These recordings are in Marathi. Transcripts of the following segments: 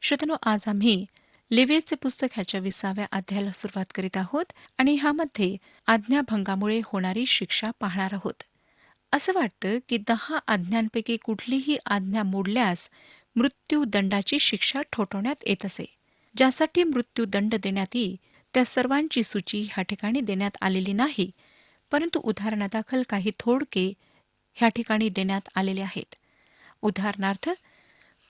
श्रोत्यानो, आज आम्ही लेवीचे पुस्तक ह्याच्या 20व्या अध्यायाला सुरुवात करीत आहोत आणि ह्यामध्ये आज्ञाभंगामुळे होणारी शिक्षा पाहणार आहोत. असं वाटतं की 10 आज्ञांपैकी कुठलीही आज्ञा मोडल्यास मृत्यूदंडाची शिक्षा ठोठावण्यात येत असे. ज्यासाठी मृत्यूदंड देण्यात येईल त्या सर्वांची सूची ह्या ठिकाणी देण्यात आलेली नाही, परंतु उदाहरणादाखल काही थोडके ह्या ठिकाणी देण्यात आलेले आहेत. उदाहरणार्थ,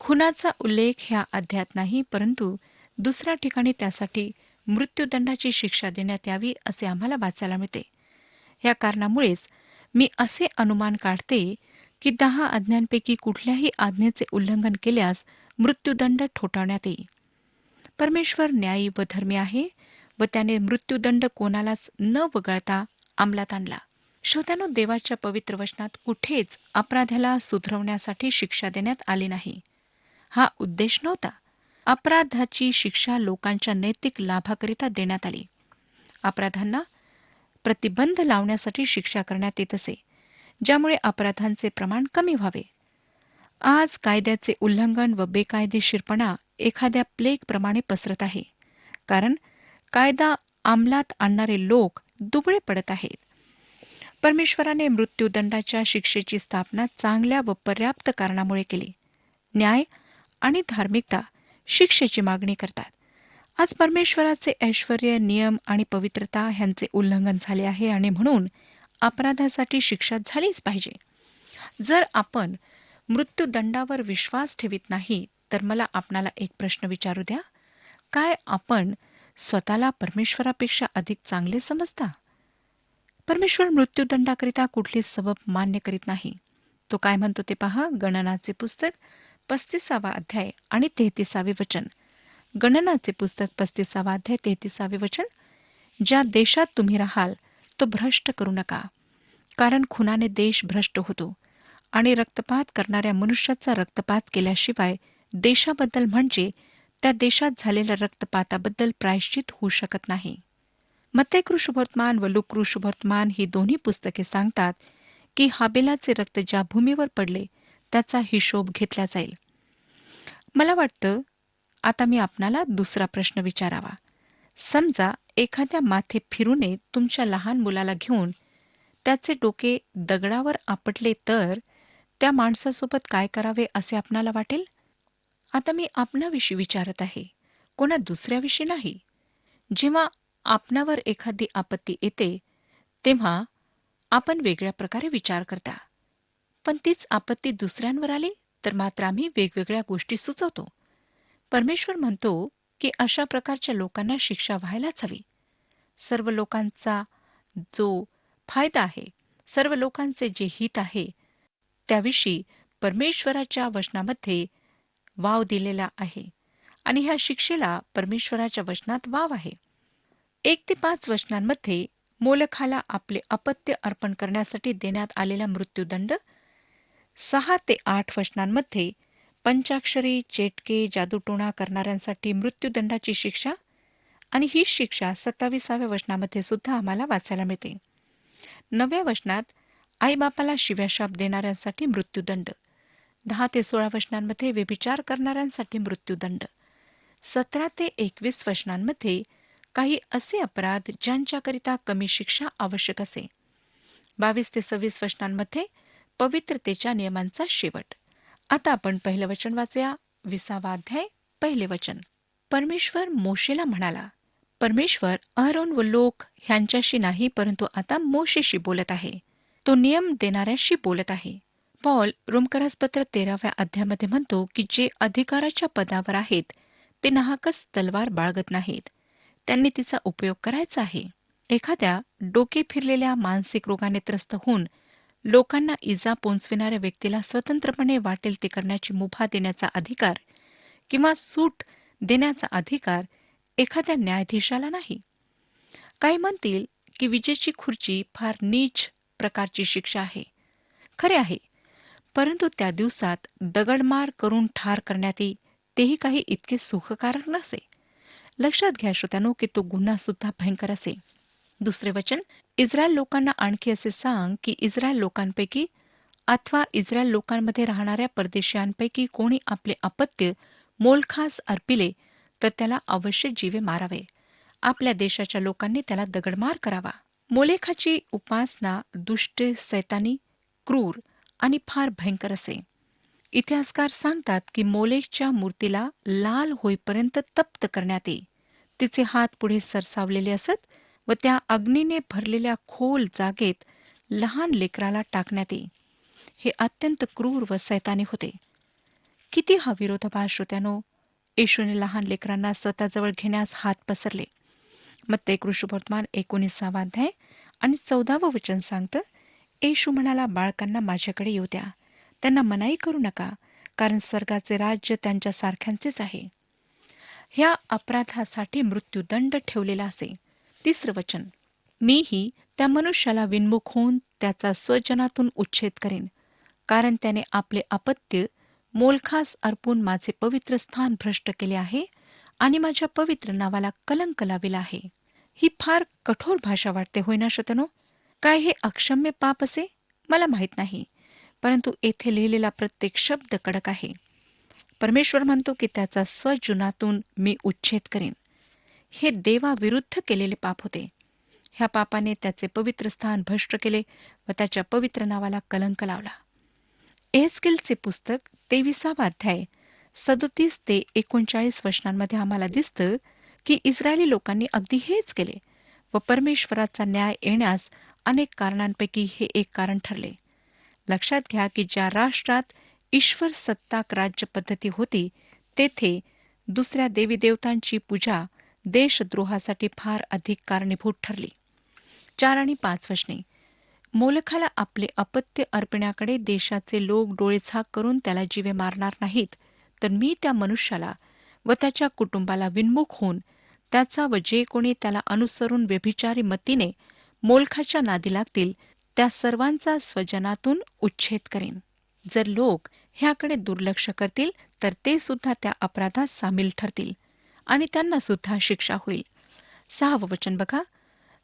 खुनाचा उल्लेख ह्या अध्यायात नाही, परंतु दुसऱ्या ठिकाणी त्यासाठी मृत्यूदंडाची शिक्षा देण्यात यावी असे आम्हाला वाचायला मिळते. या कारणामुळेच मी असे अनुमान काढते की 10 आज्ञांपैकी कुठल्याही आज्ञेचे उल्लंघन केल्यास मृत्यूदंड ठोठावण्यात येईल. परमेश्वर न्यायी व धर्मी आहे व त्याने मृत्यूदंड कोणालाच न वगळता अंमलात आणला. श्रोत्यानो, देवाच्या पवित्र वचनात कुठेच अपराध्याला सुधरवण्यासाठी शिक्षा देण्यात आली नाही. हा उद्देश नव्हता. अपराधाची शिक्षा लोकांच्या नैतिक लाभाकरिता देण्यात आली. अपराधांना प्रतिबंध लावण्यासाठी शिक्षा करण्यात येत असे, ज्यामुळे अपराधांचे प्रमाण कमी व्हावे. आज कायद्याचे उल्लंघन व बेकायदेशीरपणा एखाद्या प्लेगप्रमाणे पसरत आहे, कारण कायदा अंमलात आणणारे लोक दुबळे पडत आहेत. परमेश्वराने मृत्यूदंडाच्या शिक्षेची स्थापना चांगल्या व पर्याप्त कारणामुळे केली. न्याय आणि धार्मिकता शिक्षेची मागणी करतात. आज परमेश्वराचे ऐश्वर्य, नियम आणि पवित्रता ह्यांचे उल्लंघन झाले आहे आणि म्हणून अपराधासाठी शिक्षा झालीच पाहिजे. जर आपण मृत्यूदंडावर विश्वास ठेवित नाही, तर मला आपणाला एक प्रश्न विचारू द्या. काय आपण स्वतःला परमेश्वरापेक्षा अधिक चांगले समजता? परमेश्वर मृत्यूदंडाकरिता कुठलीच सबब मान्य करीत नाही. तो काय म्हणतो ते पहा. गणनाचे पुस्तक 35वा अध्याय आणि 33वे वचन. गणनाचे पुस्तक 35वा अध्याय 33वे वचन. ज्या देशात तुम्ही राहाल तो भ्रष्ट करू नका, कारण खुनाने देश भ्रष्ट होतो आणि रक्तपात करणाऱ्या मनुष्याचा रक्तपात केल्याशिवाय देशाबद्दल म्हणजे त्या देशात झालेल्या रक्तपाताबद्दल प्रायश्चित होऊ शकत नाही. मत्तेकृ शुभवर्तमान व लूककृ शुभवर्तमान ही दोन्ही पुस्तके सांगतात की हाबेलाचे रक्त ज्या भूमीवर पडले त्याचा हिशोब घेतला जाईल. मला वाटतं आता मी आपणाला दुसरा प्रश्न विचारावा. समजा एखाद्या माथे फिरूने तुमच्या लहान मुलाला घेऊन त्याचे डोके दगडावर आपटले, तर त्या माणसासोबत काय करावे असे आपणाला वाटेल? आता मी आपणाविषयी विचारत आहे, कोणा दुसऱ्याविषयी नाही. जेव्हा आपणावर एखादी आपत्ती येते तेव्हा आपण वेगळ्या प्रकारे विचार करता, पण तीच आपत्ती दुसऱ्यांवर आली तर मात्र आम्ही वेगवेगळ्या गोष्टी सुचवतो. परमेश्वर म्हणतो की अशा प्रकारच्या लोकांना शिक्षा व्हायलाच हवी. सर्व लोकांचा जो फायदा आहे, सर्व लोकांचे जे हित आहे, त्याविषयी परमेश्वराच्या वचनामध्ये वाव दिलेला आहे आणि ह्या शिक्षेला परमेश्वराच्या वचनात वाव आहे. 1 ते 5 वचनांमध्ये मोलखाला आपले अपत्य अर्पण करण्यासाठी देण्यात आलेला मृत्यूदंड, 6 ते 8 वचनांमध्ये पंचाक्षरी, चेटके, जादूटोणा करणाऱ्यांसाठी मृत्यूदंडाची शिक्षा आणि ही शिक्षा 27व्या वचनामध्ये सुद्धा आम्हाला वाचायला मिळते. 9व्या वचनात आईबापाला शिव्याशाप देणाऱ्यांसाठी मृत्यूदंड, 10 ते 16 वचनांमध्ये व्यभिचार करणाऱ्यांसाठी मृत्यूदंड, 17 ते 21 वचनांमध्ये काही असे अपराध ज्यांच्याकरिता कमी शिक्षा आवश्यक असे, 22 ते 26 वचनांमध्ये पवित्रतेच्या नियमांचा शेवट. आता आपण पहिलं वचन वाचूया. 20वा अध्याय, पहिले वचन. परमेश्वर मोशेला म्हणाला. परमेश्वर अहरोन व लोक ह्यांच्याशी नाही, परंतु आता मोशेशी बोलत आहे. तो नियम देणाऱ्याशी बोलत आहे. पॉल रोमकरासपत्र 13व्या अध्यायामध्ये म्हणतो की जे अधिकाराच्या पदावर आहेत ते नाहकच तलवार बाळगत नाहीत, त्यांनी तिचा उपयोग करायचा आहे. एखाद्या डोके फिरलेल्या मानसिक रोगाने त्रस्त होऊन लोकांना इजा पोचविणाऱ्या व्यक्तीला स्वतंत्रपणे वाटेल ते करण्याची मुभा देण्याचा अधिकार किंवा सूट देण्याचा अधिकार एखाद्या न्यायाधीशाला नाही. काही म्हणतील की विजेची खुर्ची फार नीच प्रकारची शिक्षा आहे. खरे आहे, परंतु त्या दिवसात दगडमार करून ठार करण्यात येईल, तेही काही इतके सुखकारक नसे. लक्षात घ्या श्रोत्यानो की तो गुन्हा सुद्धा भयंकर असे. दुसरे वचन. इस्रायल लोकांना आणखी असे सांग की इस्रायल लोकांपैकी अथवा इस्रायल लोकांमध्ये राहणाऱ्या परदेशीयांपैकी कोणी आपले अपत्य मोलखास अर्पिले तर त्याला अवश्य जीवे मारावे. आपल्या देशाच्या लोकांनी त्याला दगडमार करावा. मोलेखाची उपासना दुष्ट, सैतानी, क्रूर आणि फार भयंकर असे. इतिहासकार सांगतात की मोलेखच्या मूर्तीला लाल होईपर्यंत तप्त करण्यात येई. तिचे हात पुढे सरसावलेले असत व त्या अग्नीने भरलेल्या खोल जागेत लहान लेकराला टाकण्यात येई. हे अत्यंत क्रूर व सैतानी होते. किती हा विरोधाभास श्रोत्यानो. येशूने लहान लेकरांना स्वतःजवळ घेण्यास हात पसरले. मत्ते कृष्णवर्तमान 19 अध्याय आणि 14 वचन सांगतं, येशू म्हणाला, बाळकांना माझ्याकडे येऊ द्या, त्यांना मनाई करू नका, कारण स्वर्गाचे राज्य त्यांच्यासारख्यांचेच आहे. ह्या अपराधासाठी मृत्यूदंड ठेवलेला असे. 3 वचन, मीही त्या मनुष्याला विन्मुख होऊन त्याचा स्वजनातून उच्छेद करेन, कारण त्याने आपले अपत्य मोलखास अर्पून माझे पवित्र स्थान भ्रष्ट केले आहे आणि माझ्या पवित्र नावाला कलंक लाविला आहे. ही फार कठोर भाषा वाटते, होय ना श्रोत्यानो? काय हे अक्षम्य पाप असे? मला माहीत नाही, परंतु येथे लिहिलेला प्रत्येक शब्द कडक आहे. परमेश्वर म्हणतो की त्याचा स्वजुनातून मी उच्छेद करेन. हे देवाविरुद्ध केलेले पाप होते. ह्या पापाने त्याचे पवित्र स्थान भ्रष्ट केले व त्याच्या पवित्र नावाला कलंक लावला. एहेस्केलचे पुस्तक 23 अध्याय 37 ते 39 वचनांमध्ये आम्हाला दिसतं की इस्रायली लोकांनी अगदी हेच केले व परमेश्वराचा न्याय येण्यास अनेक कारणांपैकी हे एक कारण ठरले. लक्षात घ्या की ज्या राष्ट्रात ईश्वर सत्ताक राज्य पद्धती होती तेथे दुसऱ्या देवीदेवतांची पूजा देशद्रोहासाठी फार अधिक कारणीभूत ठरली. 4 आणि 5 वचने, मोलखाला आपले अपत्य अर्पण्याकडे देशाचे लोक डोळेझाक करून त्याला जीवे मारणार नाहीत, तर मी त्या मनुष्याला व त्याच्या कुटुंबाला विन्मुख होऊन त्याचा व जे कोणी त्याला अनुसरून व्यभिचारी मतीने मोलखाच्या नादी लागतील त्या सर्वांचा स्वजनातून उच्छेद करेन. जर लोक ह्याकडे दुर्लक्ष करतील तर ते सुद्धा त्या अपराधात सामील ठरतील आणि त्यांना सुद्धा शिक्षा होईल. 6 वचन बघा,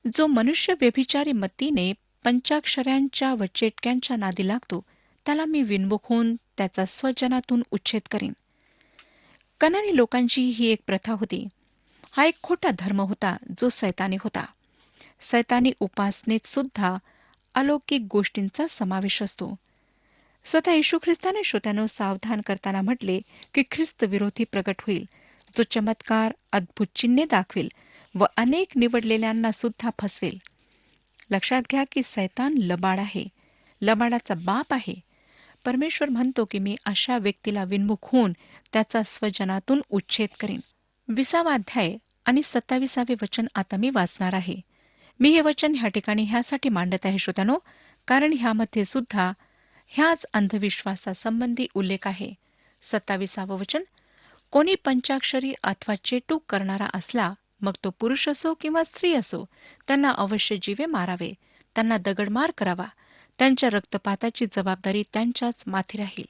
जो मनुष्य व्यभिचारी मतीने पंचाक्षऱ्यांच्या व चेटक्यांच्या नादी लागतो त्याला मी विन्मुख होऊन त्याचा स्वजनातून उच्छेद करीन. कनानी लोकांची ही एक प्रथा होती. हा एक खोटा धर्म होता जो सैतानी होता. सैतानी उपासनेत सुद्धा अलौकिक गोष्टींचा समावेश असतो. स्वतः येशू ख्रिस्ताने श्रोत्यानो सावधान करताना म्हटले की ख्रिस्त विरोधी प्रगट होईल, जो चमत्कार, अद्भुत चिन्हे दाखवेल व अनेक निवडलेल्यांना सुद्धा फसवेल. लक्षात घ्या की सैतान लबाड आहे, लबाडाचा बाप आहे. परमेश्वर म्हणतो की मी अशा व्यक्तीला विन्मुख होऊन त्याचा स्वजनातून उच्छेद करीन. 20 अध्याय आणि 27 वचन आता मी वाचणार आहे. मी हे वचन ह्या ठिकाणी ह्यासाठी मांडत आहे श्रोत्यानो, कारण ह्यामध्ये सुद्धा ह्याच अंधविश्वासासंबंधी उल्लेख आहे. 27 वचन, कोणी पंचाक्षरी अथवा चेटूक करणारा असला, मग तो पुरुष असो किंवा स्त्री असो, त्यांना अवश्य जीवे मारावे, त्यांना दगडमार करावा, त्यांच्या रक्तपाताची जबाबदारी त्यांच्याच माथी राहील.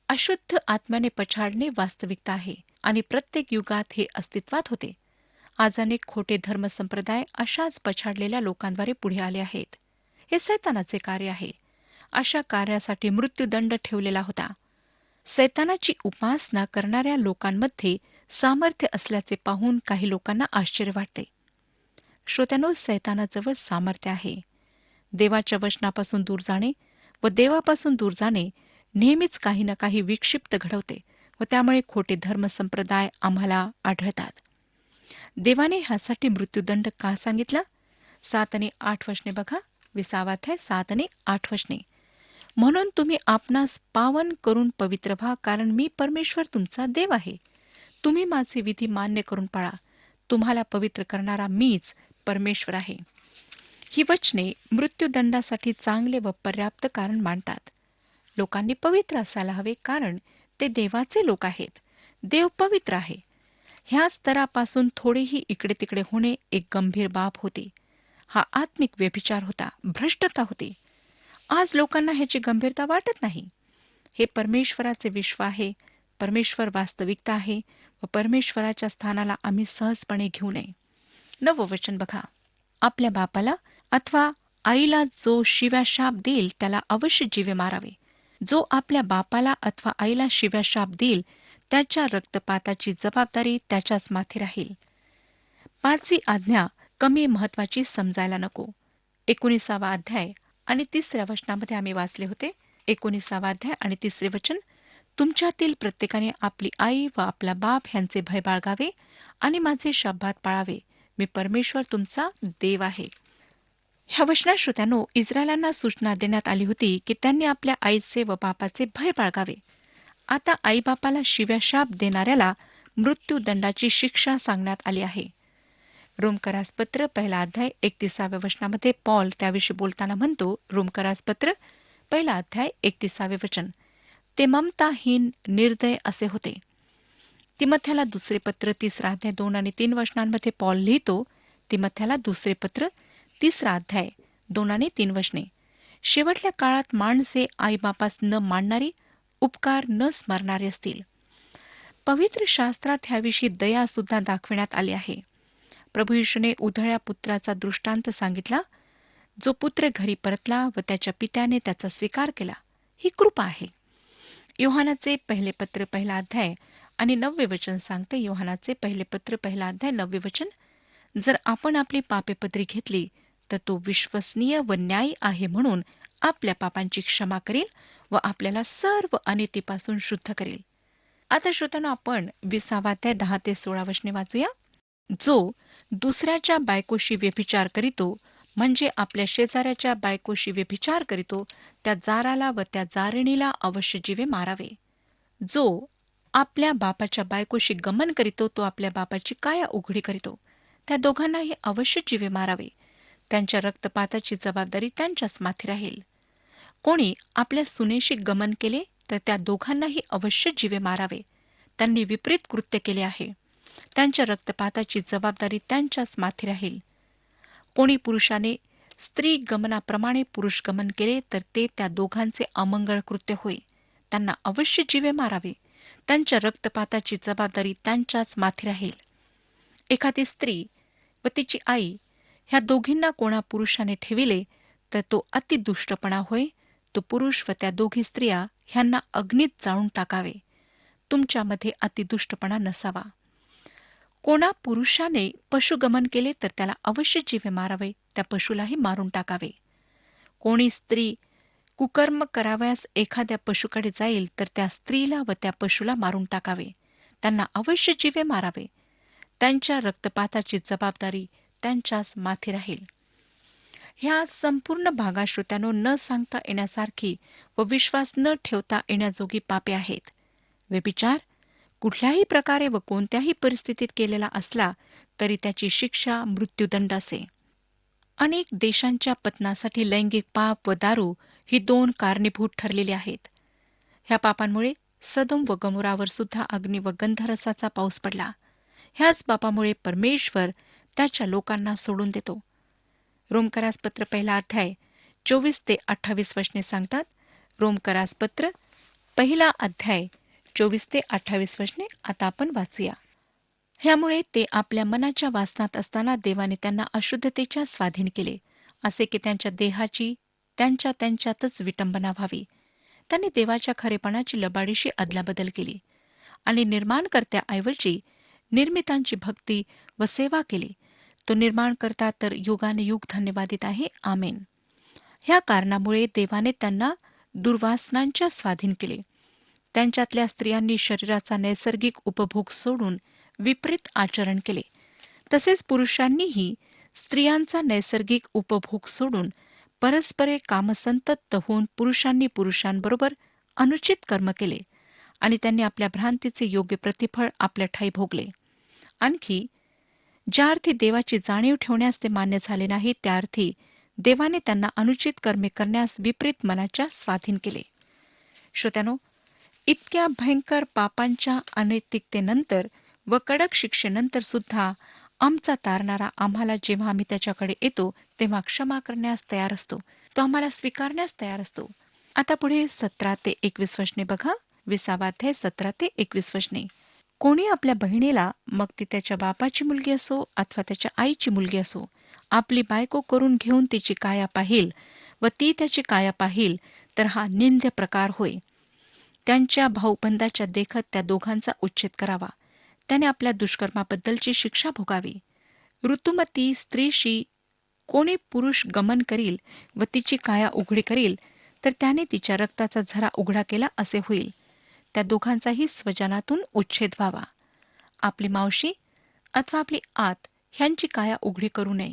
अशुद्ध आत्म्याने पछाडणे वास्तविकता आहे आणि प्रत्येक युगात हे अस्तित्वात होते. आज अनेक खोटे धर्मसंप्रदाय अशाच पछाडलेल्या लोकांद्वारे पुढे आले आहेत. हे सैतानाचे कार्य आहे. अशा कार्यासाठी मृत्यूदंड ठेवलेला होता. सैतानाची उपासना करणाऱ्या लोकांमध्ये सामर्थ्य असल्याचे पाहून काही लोकांना आश्चर्य वाटते. श्रोत्यानो, सैतानाजवळ सामर्थ्य आहे. देवाच्या वचनापासून दूर जाणे व देवापासून दूर जाणे नेहमीच काही ना काही विक्षिप्त घडवते व त्यामुळे खोटे धर्मसंप्रदाय आम्हाला आढळतात. देवाने ह्यासाठी मृत्यूदंड का सांगितला? 7 आणि 8 वचने बघा. 20 अध्याय 7 आणि 8 वचने, म्हणून तुम्ही आपणास पावन करून पवित्र व्हा, कारण मी परमेश्वर तुमचा देव आहे. तुम्ही माझे विधी मान्य करून पाळा. तुम्हाला पवित्र करणारा मीच परमेश्वर आहे. ही वचने मृत्यूदंडासाठी चांगले व पर्याप्त कारण मांडतात. लोकांनी पवित्र असायला हवे, कारण ते देवाचे लोक आहेत. देव पवित्र आहे. ह्या स्तरापासून थोडेही इकडे तिकडे होणे एक गंभीर बाब होती. हा आत्मिक व्यभिचार होता, भ्रष्टता होती. आज लोकांना ह्याची गंभीरता वाटत नाही. हे परमेश्वराचे विश्व आहे, परमेश्वर वास्तविकता आहे व परमेश्वराच्या स्थानाला आम्ही सहजपणे घेऊ नये. 9 वचन बघा, आपल्या बापाला अथवा आईला जो शिव्या शाप देईल त्याला अवश्य जीवे मारावे. जो आपल्या बापाला अथवा आईला शिव्या शाप देईल त्याच्या रक्तपाताची जबाबदारी त्याच्याच माथी राहील. 5वी आज्ञा कमी महत्वाची समजायला नको. 19वा अध्याय आणि 3ऱ्या वचनामध्ये आम्ही वाचले होते. 19वा अध्याय आणि 3रे वचन, तुमच्यातील प्रत्येकाने आपली आई व आपला बाप ह्यांचे भय बाळगावे आणि माझे शब्दात पाळावे. मी परमेश्वर तुमचा देव आहे. ह्या वचनात श्रोत्यांनो, इस्रायलांना सूचना देण्यात आली होती की त्यांनी आपल्या आईचे व बापाचे भय बाळगावे. आता आईबापाला शिव्याशाप देणाऱ्याला मृत्यूदंडाची शिक्षा सांगण्यात आली आहे. रोमकरास पत्र 1 अध्याय 31व्या वचनामध्ये पॉल त्याविषयी बोलताना म्हणतो. रोमकरास पत्र 1 अध्याय 31 वचन, ते ममताहीन निर्दय असे होते. तिमथ्याला दुसरे पत्र 3 अध्याय 2 आणि 3 वचनांमध्ये पॉल लिहितो. तिमथ्याला दुसरे पत्र 3 अध्याय 2 आणि 3 वचने, शेवटल्या काळात माणसे आईबापास न मानणारी, उपकार न स्मरणारे असतील. पवित्र शास्त्रात ह्याविषयी दया सुद्धा दाखविण्यात आली आहे. प्रभू येशूने उधळ्या पुत्राचा दृष्टांत सांगितला. जो पुत्र घरी परतला व त्याच्या पित्याने त्याचा स्वीकार केला, ही कृपा आहे. योहानाचे पहिले पत्र 1 अध्याय आणि 9 वचन सांगते. योहानाचे पहिले पत्र 1 अध्याय 9 वचन, जर आपण आपली पापे पदरी घेतली तर तो विश्वसनीय व न्यायी आहे म्हणून आपल्या पापांची क्षमा करेल व आपल्याला सर्व अनितीपासून शुद्ध करेल. आता श्रोत्यांनो, आपण 20 अध्याय 10 ते 16 वचने वाचूया. जो दुसऱ्याच्या बायकोशी व्यभिचार करीतो, म्हणजे आपल्या शेजाऱ्याच्या बायकोशी व्यभिचार करीतो, त्या जाराला व त्या जारिणीला अवश्य जीवे मारावे. जो आपल्या बापाच्या बायकोशी गमन करीतो, तो आपल्या बापाची काया उघडी करीतो, त्या दोघांनाही अवश्य जीवे मारावे. त्यांच्या रक्तपाताची जबाबदारी त्यांच्याच माथी राहील. कोणी आपल्या सुनेशी गमन केले तर त्या दोघांनाही अवश्य जीवे मारावे. त्यांनी विपरीत कृत्य केले आहे. त्यांच्या रक्तपाताची जबाबदारी त्यांच्याच माथी राहील. कोणी पुरुषाने स्त्री गमनाप्रमाणे पुरुष गमन केले तर ते त्या दोघांचे अमंगळ कृत्य होय. त्यांना अवश्य जीवे मारावे. त्यांच्या रक्तपाताची जबाबदारी त्यांच्याच माथी राहील. एखादी स्त्री व तिची आई ह्या दोघींना कोणा पुरुषाने ठेविले तर तो अतिदुष्टपणा होय. तो पुरुष व त्या दोघी स्त्रिया ह्यांना अग्नीत जाळून टाकावे. तुमच्यामध्ये अतिदुष्टपणा नसावा. कोणा पुरुषाने पशुगमन केले तर त्याला अवश्य जीवे मारावे. त्या पशुलाही मारून टाकावे. कोणी स्त्री कुकर्म करावयास एखाद्या पशुकडे जाईल तर त्या स्त्रीला व त्या पशुला मारून टाकावे. त्यांना अवश्य जीवे मारावे. त्यांच्या रक्तपाताची जबाबदारी त्यांच्याच माथी राहील. ह्या संपूर्ण भागा श्रोत्यानो न सांगता येण्यासारखी व विश्वास न ठेवता येण्याजोगी पापे आहेत. व्यभिचार कुठल्याही प्रकारे व कोणत्याही परिस्थितीत केलेला असला तरी त्याची शिक्षा मृत्यूदंड असे. अनेक देशांच्या पतनासाठी लैंगिक पाप व दारू ही 2 कारणीभूत ठरलेली आहेत. ह्या पापांमुळे सदोम व गमोरावर सुद्धा अग्नी व गंधरसाचा पाऊस पडला. ह्याच पापामुळे परमेश्वर त्याच्या लोकांना सोडून देतो. रोमकरास पत्र 1 अध्याय 24 ते 28 वचने सांगतात. रोमकरास पत्र 1 अध्याय 24 ते 28 वचने आता आपण वाचूया. ह्यामुळे ते आपल्या मनाच्या वासनात असताना देवाने त्यांना अशुद्धतेच्या स्वाधीन केले, असे की त्यांच्या देहाची त्यांच्यातच विटंबना व्हावी. त्यांनी देवाच्या खरेपणाची लबाडीशी अदलाबदल केली आणि निर्माणकर्त्याऐवजी निर्मितांची भक्ती व सेवा केली. तो निर्माणकर्ता तर युगानुयुग धन्यवादित आहे. आमेन. ह्या कारणामुळे देवाने त्यांना दुर्वासनांच्या स्वाधीन केले. त्यांच्यातल्या स्त्रियांनी शरीराचा नैसर्गिक उपभोग सोडून विपरीत आचरण केले. तसेच पुरुषांनीही स्त्रियांचा नैसर्गिक उपभोग सोडून परस्परे कामसंतप्त होऊन पुरुषांनी पुरुषांबरोबर अनुचित कर्म केले आणि त्यांनी आपल्या भ्रांतीचे योग्य प्रतिफळ आपल्या ठायी भोगले. आणखी ज्या अर्थी देवाची जाणीव ठेवण्यास ते मान्य झाले नाही, त्या अर्थी देवाने त्यांना अनुचित कर्मे करण्यास विपरीत मनाच्या स्वाधीन केले. श्रोत्यानो, इतक्या भयंकर पापांच्या अनैतिकतेनंतर व कडक शिक्षेनंतर सुद्धा आमचा तारणारा आम्हाला जेव्हा आम्ही त्याच्याकडे येतो तेव्हा क्षमा करण्यास तयार असतो. तो आम्हाला स्वीकारण्यास तयार असतो. आता पुढे 17 ते 21 वचने बघा. 20 अध्याय 17 ते 21 वचने. कोणी आपल्या बहिणीला, मग ती त्याच्या बापाची मुलगी असो अथवा त्याच्या आईची मुलगी असो, आपली बायको करून घेऊन तिची काया पाहिल व ती त्याची काया पाहिल तर हा निंद्य प्रकार होय. त्यांच्या भाऊबंदाच्या देखत त्या दोघांचा उच्छेद करावा. त्याने आपल्या दुष्कर्माबद्दलची शिक्षा भोगावी. ऋतुमती स्त्रीशी कोणी पुरुष गमन करील व तिची काया उघडी करील, तर त्याने तिच्या रक्ताचा झरा उघडा केला असे होईल. त्या दोघांचाही स्वजनातून उच्छेद व्हावा. आपली मावशी अथवा आपली आत ह्यांची काया उघडी करू नये.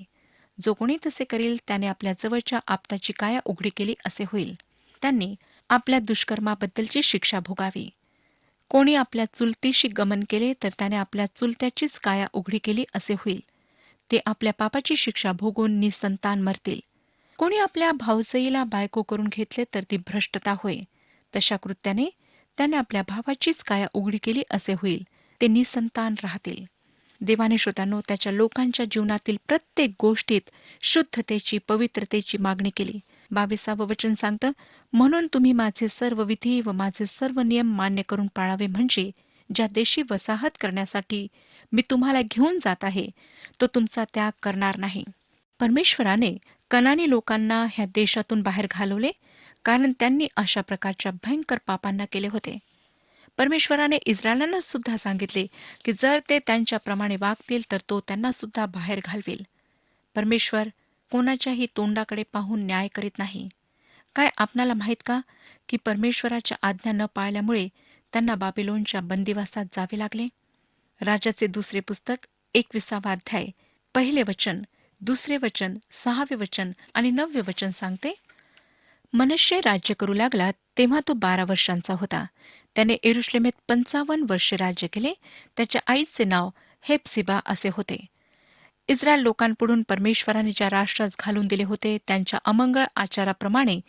जो कोणी तसे करील त्याने आपल्या जवळच्या आप्ताची काया उघडी केली असे होईल. त्यांनी आपल्या दुष्कर्माबद्दलची शिक्षा भोगावी. कोणी आपल्या चुलतीशी गमन केले तर त्याने आपल्या चुलत्याचीच काया उघडी केली असे होईल. ते आपल्या पापाची शिक्षा भोगून निसंतान मरतील. कोणी आपल्या भावजईला बायको करून घेतले तर ती भ्रष्टता होय. तशा कृत्याने त्याने आपल्या भावाचीच काया उघडी केली असे होईल. ते निसंतान राहतील. देवाने श्रोत्यांनो त्याच्या लोकांच्या जीवनातील प्रत्येक गोष्टीत शुद्धतेची, पवित्रतेची मागणी केली. 22 वचन सांगतं, म्हणून तुम्ही माझे सर्व विधी व माझे सर्व नियम मान्य करून पाळावे, म्हणजे ज्या देशी वसाहत करण्यासाठी मी तुम्हाला घेऊन जात आहे तो तुमचा त्याग करणार नाही. परमेश्वराने कनानी लोकांना ह्या देशातून बाहेर घालवले, कारण त्यांनी अशा प्रकारच्या भयंकर पापांना केले होते. परमेश्वराने इस्रायलांना सुद्धा सांगितले की जर ते त्यांच्याप्रमाणे वागतील तर तो त्यांना सुद्धा बाहेर घालवेल. परमेश्वर कोणाच्याही तोंडाकडे पाहून न्याय करीत नाही. काय आपणाला माहीत का की परमेश्वराच्या आज्ञा न पाळल्यामुळे त्यांना बाबिलोनच्या बंदिवासात जावे लागले? राजाचे दुसरे पुस्तक 21 अध्याय 1 वचन, 2 वचन, 6 वचन आणि 9 वचन सांगते, मनश्शे राज्य करू लागला तेव्हा तो 12 वर्षांचा होता. त्याने यरुश्लेमेत 55 वर्षे राज्य केले. त्याच्या आईचे नाव हेप्सिबा असे होते. इस्रायल लोकांपुढून परमेश्वराने ज्या राष्ट्रास घालून दिले होते त्यांच्या अमंगळ आचाराप्रमाणे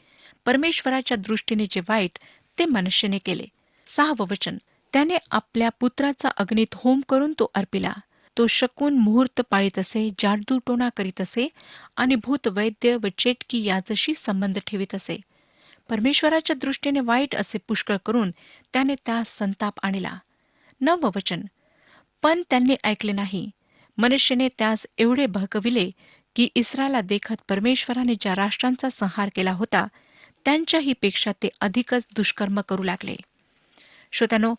परमेश्वराच्या दृष्टीने जे वाईट ते मनश्शेने केले. 6 वचन, त्याने आपल्या पुत्राचा अग्नीत होम करून तो अर्पिला. तो शकून मुहूर्त पाळीत असे, जादूटोणा करीत असे आणि भूत वैद्य व चेटकी याचशी संबंध ठेवीत असे. परमेश्वराच्या दृष्टीने वाईट असे पुष्कळ करून त्याने त्यास संताप आणला. 9 वचन, पण त्यांनी ऐकले नाही. मनुष्याने त्यास एवढे भडकविले की इस्रायला देखत परमेश्वराने ज्या राष्ट्रांचा संहार केला होता त्यांच्याही पेक्षा ते अधिकच दुष्कर्म करू लागले. श्रोत्यानो,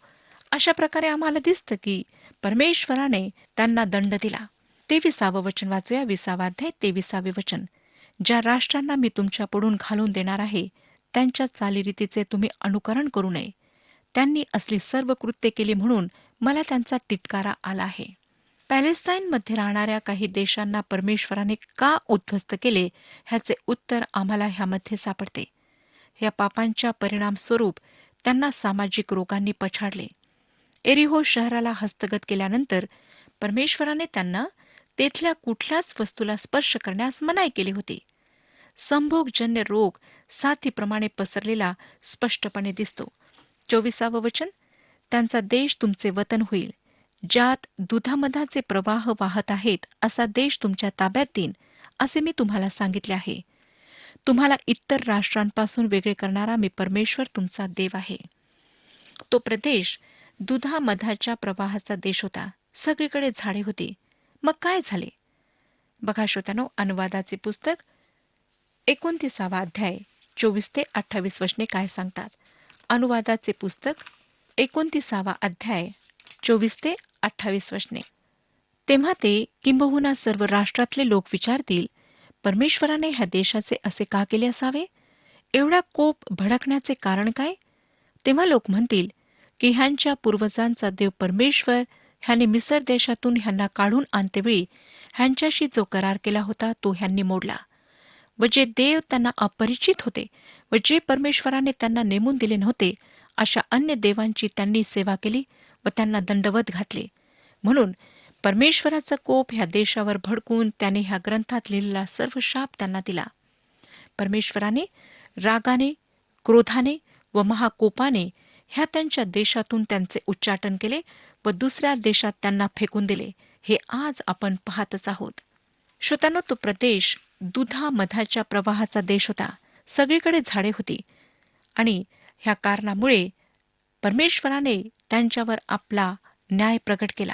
अशा प्रकारे आम्हाला दिसतं की परमेश्वराने त्यांना दंड दिला. 23 वचन वाचूया. 20 अध्याय 23 वचन, ज्या राष्ट्रांना मी तुमच्यापुढून घालून देणार आहे त्यांच्या चालीरीतीचे तुम्ही अनुकरण करू नये. त्यांनी असली सर्व कृत्ये केली म्हणून मला त्यांचा तिटकारा आला आहे. पॅलेस्टाईनमध्ये राहणाऱ्या काही देशांना परमेश्वराने का उद्ध्वस्त केले ह्याचे उत्तर आम्हाला ह्यामध्ये सापडते. या पापांच्या परिणामस्वरूप त्यांना सामाजिक रोगांनी पछाडले. एरिहो शहराला हस्तगत केल्यानंतर परमेश्वराने त्यांना तेथल्या कुठल्याच वस्तूला स्पर्श करण्यास मनाई केली होती. संभोगजन्य रोग साथीप्रमाणे पसरलेला स्पष्टपणे दिसतो. 24 वचन, त्यांचा देश तुमचे वतन होईल, ज्यात दुधामधाचे प्रवाह वाहत आहेत असा देश तुमच्या ताब्यात देईन असे मी तुम्हाला सांगितले आहे. तुम्हाला इतर राष्ट्रांपासून वेगळे करणारा मी परमेश्वर तुमचा देव आहे. तो प्रदेश दुधामधाच्या प्रवाहाचा देश होता. सगळीकडे झाडे होती. मग काय झाले? बघा श्रोत्यानो, अनुवादाचे पुस्तक 29 अध्याय 24 ते 28 वचने काय सांगतात. अनुवादाचे पुस्तक 29 अध्याय 24 ते 28 वचने. तेव्हा ते किंबहुना सर्व राष्ट्रातले लोक विचारतील, परमेश्वराने ह्या देशाचे असे का केले असावे? एवढा कोप भडकण्याचे कारण काय? तेव्हा लोक म्हणतील की ह्यांच्या पूर्वजांचा देव परमेश्वर ह्याने मिसर देशातून ह्यांना काढून आणतेवेळी ह्यांच्याशी जो करार केला होता तो ह्यांनी मोडला, व जे देव त्यांना अपरिचित होते व जे परमेश्वराने त्यांना नेमून दिले नव्हते अशा अन्य देवांची त्यांनी सेवा केली व त्यांना दंडवत घातले. म्हणून परमेश्वराचा कोप ह्या देशावर भडकून त्याने ह्या ग्रंथात लिहिलेला सर्व शाप त्यांना दिला. परमेश्वराने रागाने, क्रोधाने व महाकोपाने ह्या त्यांच्या देशातून त्यांचे उच्चाटन केले व दुसऱ्या देशात त्यांना फेकून दिले. हे आज आपण पाहतच आहोत. श्रोत्यांनो, तो प्रदेश दुधामधाच्या प्रवाहाचा देश होता. सगळीकडे झाडे होती आणि ह्या कारणामुळे परमेश्वराने त्यांच्यावर आपला न्याय प्रगट केला.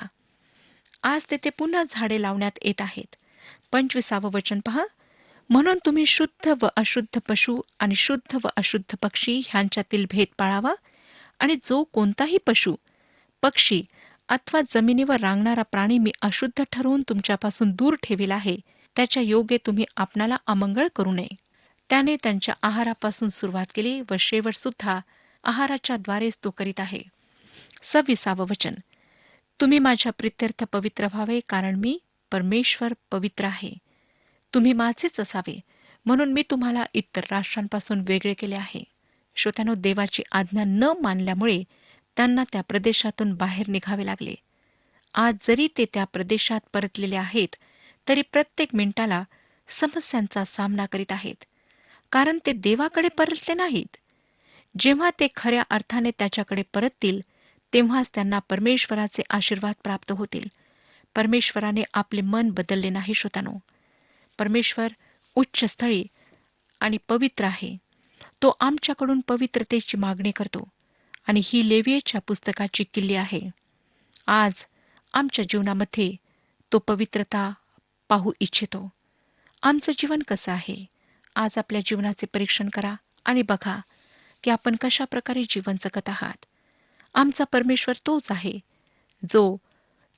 आज तेथे पुन्हा झाडे लावण्यात येत आहेत. 25 वचन पहा, म्हणून तुम्ही शुद्ध व अशुद्ध पशु आणि शुद्ध व अशुद्ध पक्षी ह्यांच्यातील भेद पाळावा आणि जो कोणताही पशु, पक्षी अथवा जमिनीवर रांगणारा प्राणी मी अशुद्ध ठरवून तुमच्यापासून दूर ठेविला आहे, त्याच्या योगे तुम्ही आपणाला अमंगळ करू नये. त्याने त्यांच्या आहारापासून सुरुवात केली व शेवट सुद्धा आहाराच्या द्वारेच तो करीत आहे. 26 वचन. तुम्ही माझ्या प्रित्यर्थ पवित्र व्हावे, कारण मी परमेश्वर पवित्र आहे. तुम्ही माझेच असावे, म्हणून मी तुम्हाला इतर राष्ट्रांपासून वेगळे केले आहे. श्रोत्यानो, देवाची आज्ञा न मानल्यामुळे त्यांना त्या प्रदेशातून बाहेर निघावे लागले. आज जरी ते त्या प्रदेशात परतलेले आहेत, तरी प्रत्येक मिनिटाला समस्यांचा सामना करीत आहेत, कारण ते देवाकडे परतले नाहीत. जेव्हा ते खऱ्या अर्थाने त्याच्याकडे परततील, तेव्हाच त्यांना परमेश्वराचे आशीर्वाद प्राप्त होतील. परमेश्वराने आपले मन बदलले नाही. श्रोतानो, परमेश्वर उच्च स्थळी आणि पवित्र आहे. तो आमच्याकडून पवित्रतेची मागणी करतो आणि ही लेवियेच्या पुस्तकाची किल्ली आहे. आज आमच्या जीवनामध्ये तो पवित्रता पाहू इच्छितो. आमचं जीवन कसं आहे? आज आपल्या जीवनाचे परीक्षण करा आणि बघा की आपण कशा प्रकारे जीवन जगत आहात. आमचा परमेश्वर तोच आहे जो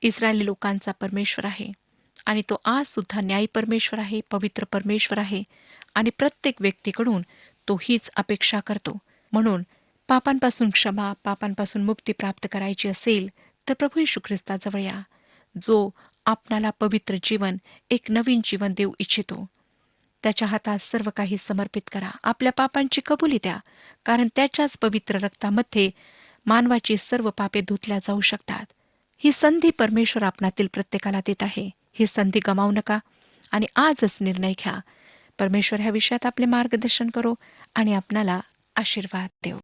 इस्रायली लोकांचा परमेश्वर आहे, आणि तो आज सुद्धा न्यायी परमेश्वर आहे, पवित्र परमेश्वर आहे, आणि प्रत्येक व्यक्तीकडून तो हीच अपेक्षा करतो. म्हणून पापांपासून क्षमा, पापांपासून मुक्ती प्राप्त करायची असेल तर प्रभू येशू ख्रिस्ताजवळ या, जो आपणाला पवित्र जीवन, एक नवीन जीवन देऊ इच्छितो. त्याच्या हातात सर्व काही समर्पित करा. आपल्या पापांची कबुली द्या, कारण त्याच्याच पवित्र रक्तामध्ये मानवाची सर्व पापे धुतल्या जाऊ शकतात. ही संधी परमेश्वर आपणातील प्रत्येकाला देत आहे. ही संधी गमावू नका आणि आजच निर्णय घ्या. परमेश्वर ह्या विषयात आपले मार्गदर्शन करो आणि आपणाला आशीर्वाद देव.